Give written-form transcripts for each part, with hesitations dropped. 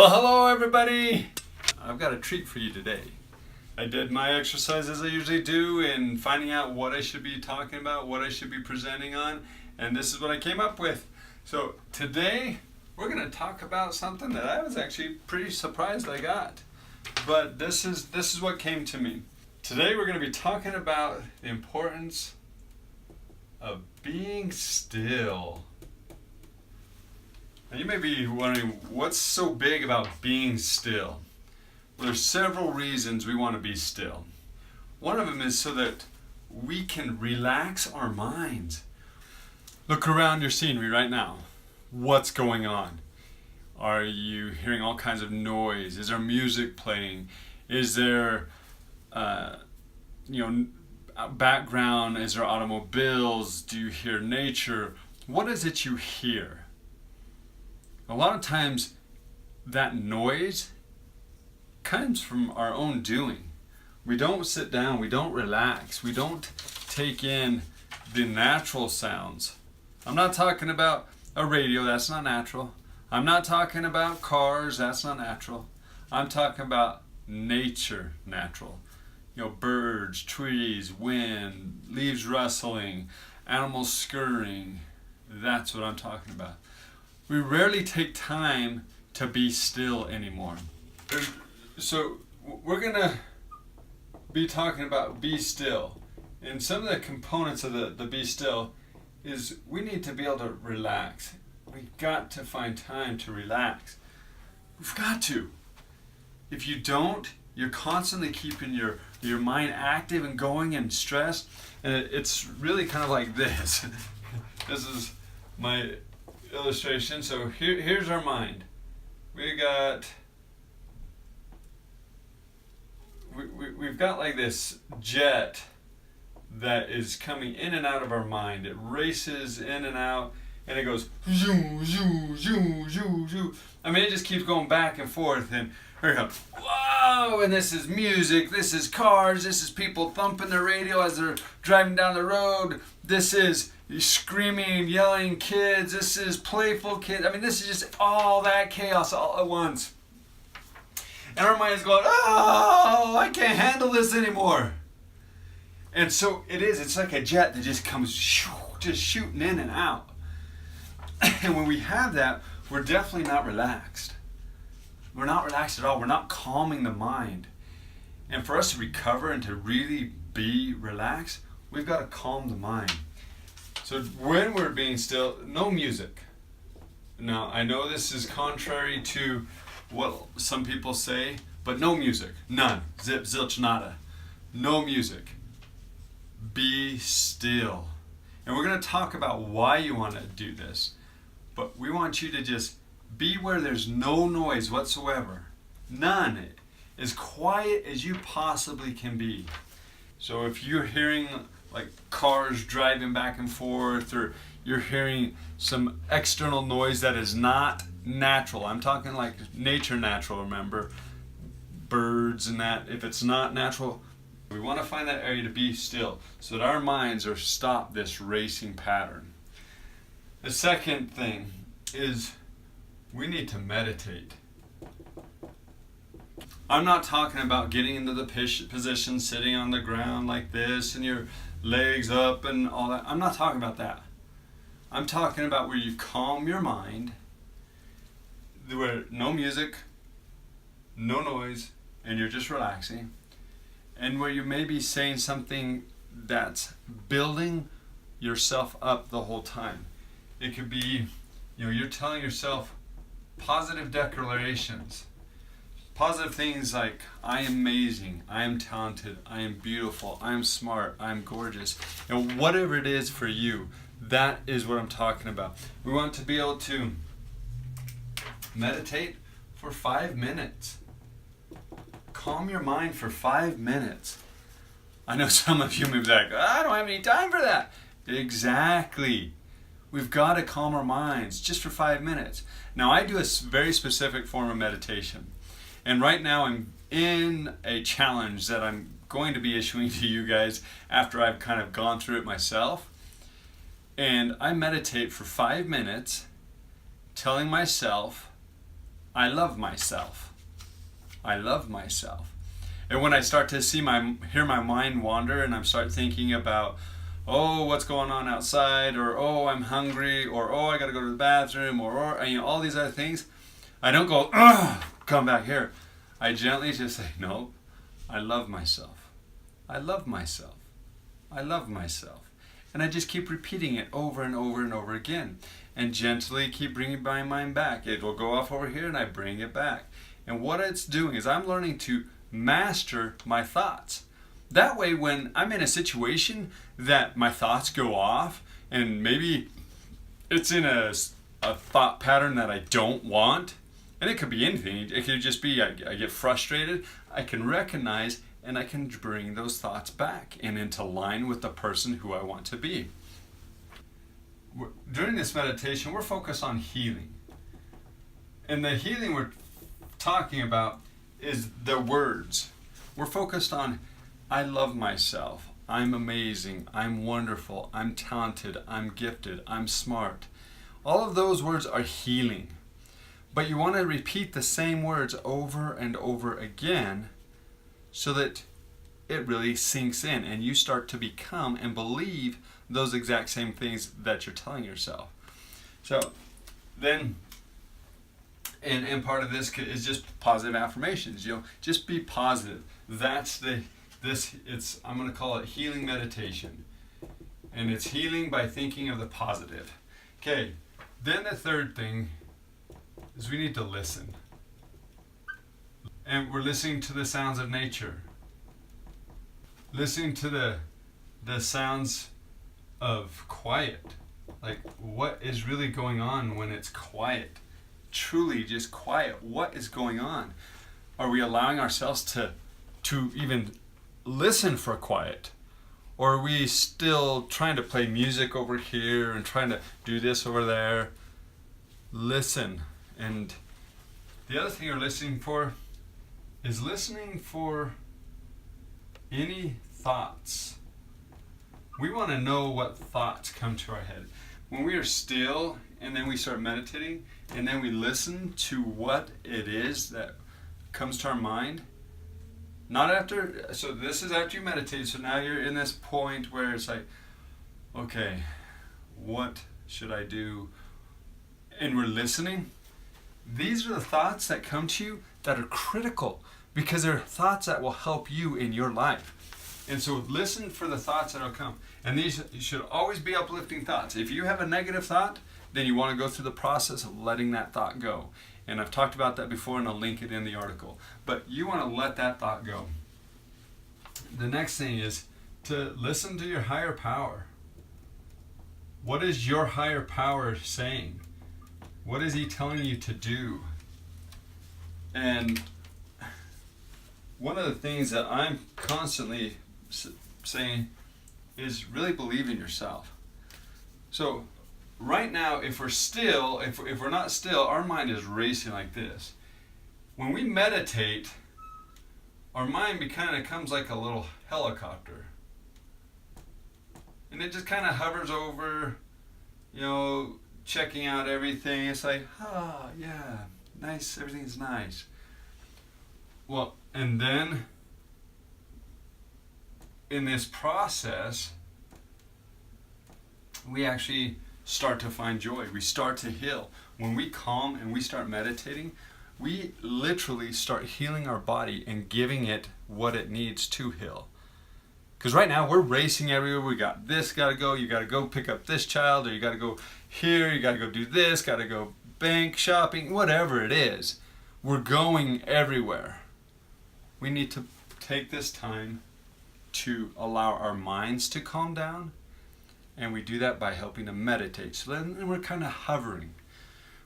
Well, hello everybody! I've got a treat for you today. I did my exercise as I usually do in finding out what I should be talking about, what I should be presenting on, and this is what I came up with. So today we're going to talk about something that I was actually pretty surprised I got. But this is what came to me. Today we're going to be talking about the importance of being still. Now you may be wondering, what's so big about being still? Well, there's several reasons we want to be still. One of them is so that we can relax our minds. Look around your scenery right now. What's going on? Are you hearing all kinds of noise? Is there music playing? Is there, background? Is there automobiles? Do you hear nature? What is it you hear? A lot of times that noise comes from our own doing. We don't sit down, we don't relax, we don't take in the natural sounds. I'm not talking about a radio, that's not natural. I'm not talking about cars, that's not natural. I'm talking about nature, natural. Birds, trees, wind, leaves rustling, animals scurrying. That's what I'm talking about. We rarely take time to be still anymore. So we're going to be talking about be still. And some of the components of the be still is we need to be able to relax. We've got to find time to relax. We've got to. If you don't, you're constantly keeping your mind active and going and stressed. And it's really kind of like this. This is my illustration. So here's our mind. We've got like this jet that is coming in and out of our mind. It races in and out, and it goes zoo, zoo, zoo, zoo, zoo. I mean, it just keeps going back and forth, and here we go. Whoa! And this is music. This is cars. This is people thumping their radio as they're driving down the road. This is screaming, yelling kids. This is playful kids. I mean, this is just all that chaos all at once. And our mind is going, oh, I can't handle this anymore. And so it is. It's like a jet that just comes just shooting in and out. And when we have that, we're definitely not relaxed. We're not relaxed at all. We're not calming the mind. And for us to recover and to really be relaxed, we've got to calm the mind. So when we're being still, no music. Now, I know this is contrary to what some people say, but no music. None. Zip, zilch, nada. No music. Be still. And we're going to talk about why you want to do this. But we want you to just be where there's no noise whatsoever. None. As quiet as you possibly can be. So if you're hearing like cars driving back and forth, or you're hearing some external noise that is not natural. I'm talking like nature natural, remember? Birds and that. If it's not natural, we want to find that area to be still so that our minds are stop this racing pattern. The second thing is we need to meditate. I'm not talking about getting into the position, sitting on the ground like this and your legs up and all that. I'm not talking about that. I'm talking about where you calm your mind, where no music, no noise, and you're just relaxing, and where you may be saying something that's building yourself up the whole time. It could be, you're telling yourself positive declarations. Positive things like, I am amazing, I am talented, I am beautiful, I am smart, I am gorgeous. Whatever it is for you, that is what I'm talking about. We want to be able to meditate for 5 minutes. Calm your mind for 5 minutes. I know some of you may be like, I don't have any time for that. Exactly. We've got to calm our minds just for 5 minutes. Now, I do a very specific form of meditation. And right now I'm in a challenge that I'm going to be issuing to you guys after I've kind of gone through it myself. And I meditate for 5 minutes telling myself I love myself. I love myself. And when I start to hear my mind wander and I start thinking about, oh, what's going on outside, or oh, I'm hungry, or oh, I got to go to the bathroom, or all these other things, I don't go, ugh, come back here. I gently just say, no, I love myself. I love myself. I love myself. And I just keep repeating it over and over and over again, and gently keep bringing my mind back. It will go off over here and I bring it back. And what it's doing is I'm learning to master my thoughts. That way, when I'm in a situation that my thoughts go off, and maybe it's in a thought pattern that I don't want, and it could be anything. It could just be I get frustrated. I can recognize and I can bring those thoughts back and into line with the person who I want to be. During this meditation, we're focused on healing. And the healing we're talking about is the words. We're focused on, I love myself, I'm amazing, I'm wonderful, I'm talented, I'm gifted, I'm smart. All of those words are healing. But you want to repeat the same words over and over again so that it really sinks in and you start to become and believe those exact same things that you're telling yourself. So then, and part of this is just positive affirmations. Just be positive. That's I'm going to call it healing meditation, and it's healing by thinking of the positive. Okay. Then the third thing is we need to listen, and we're listening to the sounds of nature, listening to the sounds of quiet, like what is really going on when it's quiet. Truly just quiet. What is going on? Are we allowing ourselves to even listen for quiet? Or are we still trying to play music over here and trying to do this over there? Listen. And the other thing you're listening for is listening for any thoughts. We want to know what thoughts come to our head. When we are still and then we start meditating and then we listen to what it is that comes to our mind, not after, so this is after you meditate, so now you're in this point where it's like, okay, what should I do? And we're listening. These are the thoughts that come to you that are critical because they're thoughts that will help you in your life. And so listen for the thoughts that will come. And these should always be uplifting thoughts. If you have a negative thought, then you want to go through the process of letting that thought go. And I've talked about that before and I'll link it in the article. But you want to let that thought go. The next thing is to listen to your higher power. What is your higher power saying? What is he telling you to do? And one of the things that I'm constantly saying is really believe in yourself. So right now, if we're not still, our mind is racing like this. When we meditate, our mind kind of comes like a little helicopter. And it just kind of hovers over, checking out everything. It's like, yeah, nice, everything's nice. Well, and then in this process, we actually start to find joy. We start to heal. When we calm and we start meditating, we literally start healing our body and giving it what it needs to heal. Because right now we're racing everywhere. We got this, got to go. You got to go pick up this child, or you got to go here. You got to go do this. Got to go bank, shopping, whatever it is. We're going everywhere. We need to take this time to allow our minds to calm down, and we do that by helping to meditate. So then we're kind of hovering.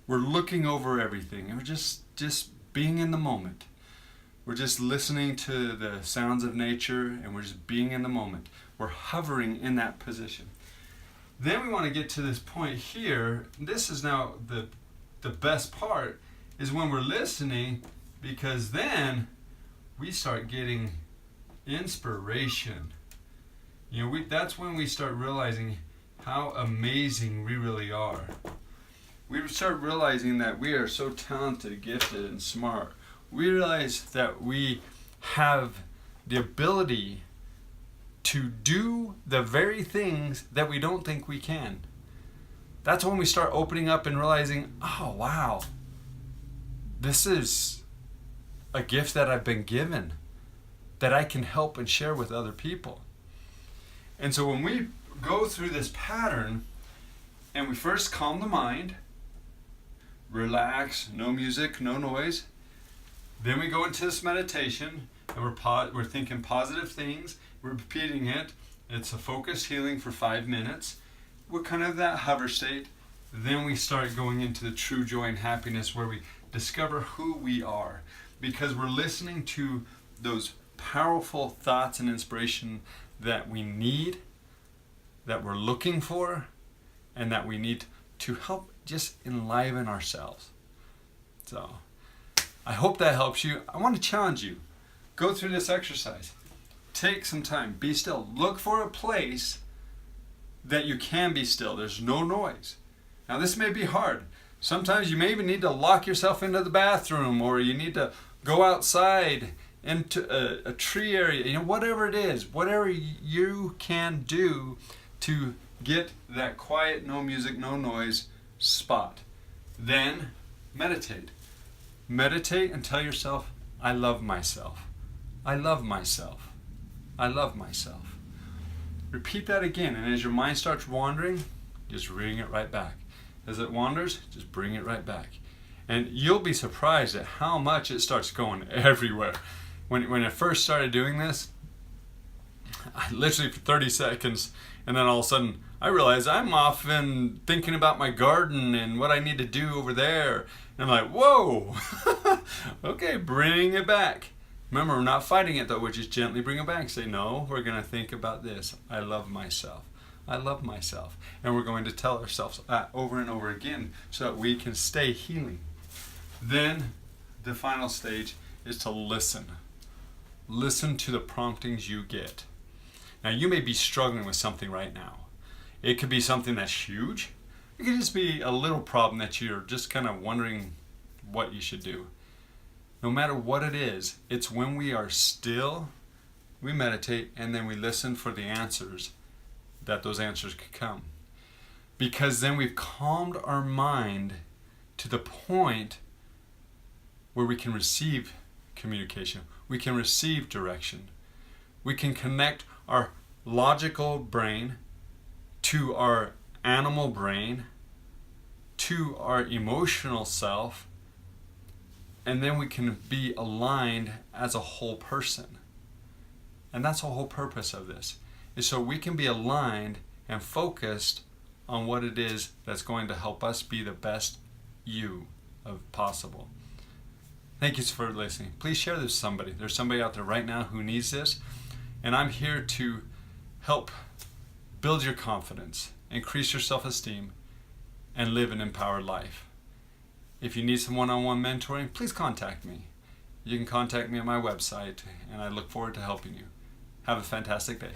We're looking over everything, and we're just being in the moment. We're just listening to the sounds of nature, and we're just being in the moment. We're hovering in that position. Then we want to get to this point here. This is now the best part, is when we're listening, because then we start getting inspiration. That's when we start realizing how amazing we really are. we start realizing that we are so talented, gifted, and smart. We realize that we have the ability to do the very things that we don't think we can. That's when we start opening up and realizing, oh wow, this is a gift that I've been given that I can help and share with other people. And so when we go through this pattern and we first calm the mind, relax, no music, no noise, then we go into this meditation and we're thinking positive things, we're repeating it. It's a focused healing for 5 minutes. We're kind of that hover state. Then we start going into the true joy and happiness where we discover who we are, because we're listening to those powerful thoughts and inspiration that we need, that we're looking for, and that we need to help just enliven ourselves. So I hope that helps you. I want to challenge you. Go through this exercise. Take some time. Be still. Look for a place that you can be still. There's no noise. Now this may be hard. Sometimes you may even need to lock yourself into the bathroom, or you need to go outside into a tree area, whatever it is, whatever you can do to get that quiet, no music, no noise spot. Then meditate. Meditate and tell yourself, I love myself. I love myself. I love myself. Repeat that again, and as your mind starts wandering, just bring it right back. As it wanders, just bring it right back. And you'll be surprised at how much it starts going everywhere. When I first started doing this, I literally for 30 seconds, and then all of a sudden I realized I'm off and thinking about my garden and what I need to do over there. And I'm like, whoa, okay, bring it back. Remember, we're not fighting it though, we're just gently bring it back. Say, no, we're gonna think about this. I love myself. I love myself. And we're going to tell ourselves that over and over again so that we can stay healing. Then the final stage is to listen. Listen to the promptings you get. Now you may be struggling with something right now. It could be something that's huge. It could just be a little problem that you're just kind of wondering what you should do. No matter what it is, it's when we are still, we meditate, and then we listen for the answers, that those answers could come. Because then we've calmed our mind to the point where we can receive communication. We can receive direction. We can connect our logical brain to our animal brain, to our emotional self, and then we can be aligned as a whole person. And that's the whole purpose of this, is so we can be aligned and focused on what it is that's going to help us be the best you of possible. Thank you for listening. Please share this with somebody. There's somebody out there right now who needs this, and I'm here to help build your confidence, increase your self-esteem, and live an empowered life. If you need some one-on-one mentoring, please contact me. You can contact me at my website, and I look forward to helping you. Have a fantastic day.